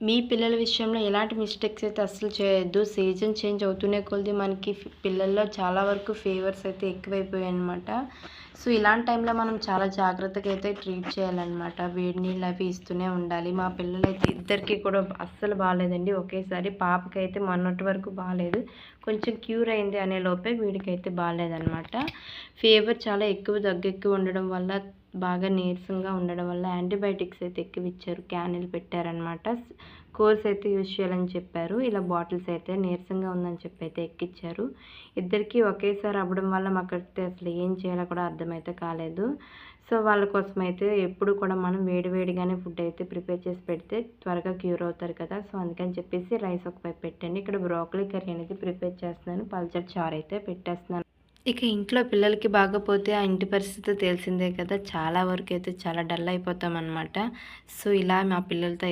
మీ పిల్లల విషయంలో ఎలాంటి మిస్టేక్స్ అయితే అస్సలు చేయొద్దు. సీజన్ చేంజ్ అవుతూనే కొద్దీ మనకి పిల్లల్లో చాలా వరకు ఫీవర్స్ అయితే ఎక్కువైపోయాయన్నమాట. సో, ఇలాంటి టైంలో మనం చాలా జాగ్రత్తగా అయితే ట్రీట్ చేయాలన్నమాట. వేడి నీళ్ళు అవి ఇస్తూనే ఉండాలి. మా పిల్లలైతే ఇద్దరికీ కూడా అస్సలు బాలేదండి ఒకేసారి. పాపకైతే మొన్నటి వరకు బాలేదు. కొంచెం క్యూర్ అయింది అనే లోపే వీడికైతే బాలేదన్నమాట. ఫీవర్ చాలా ఎక్కువ దగ్గెక్కువ ఉండడం వల్ల, బాగా నీరసంగా ఉండడం వల్ల యాంటీబయాటిక్స్ అయితే ఎక్కువ ఇచ్చారు. క్యానిల్ పెట్టారనమాట. కోర్స్ అయితే యూజ్ చేయాలని చెప్పారు. ఇలా బాటిల్స్ అయితే నీరసంగా ఉందని చెప్పి అయితే ఎక్కిచ్చారు. ఇద్దరికీ ఒకేసారి అవ్వడం వల్ల మాకైతే అసలు ఏం చేయాలో కూడా అర్థమైతే కాలేదు. సో, వాళ్ళ కోసం అయితే ఎప్పుడు కూడా మనం వేడిగానే ఫుడ్ అయితే ప్రిపేర్ చేసి పెడితే త్వరగా క్యూర్ అవుతారు కదా! సో, అందుకని చెప్పేసి రైస్ ఒక వైపు పెట్టండి. ఇక్కడ బ్రోకలీ కర్రీ అనేది ప్రిపేర్ చేస్తున్నాను. పల్చటి చారు అయితే పెట్టేస్తున్నాను. ఇక ఇంట్లో పిల్లలకి బాగోపోతే ఆ ఇంటి పరిస్థితి తెలిసిందే కదా! చాలా వరకైతే చాలా డల్ అయిపోతామనమాట. సో, ఇలా మా పిల్లలతో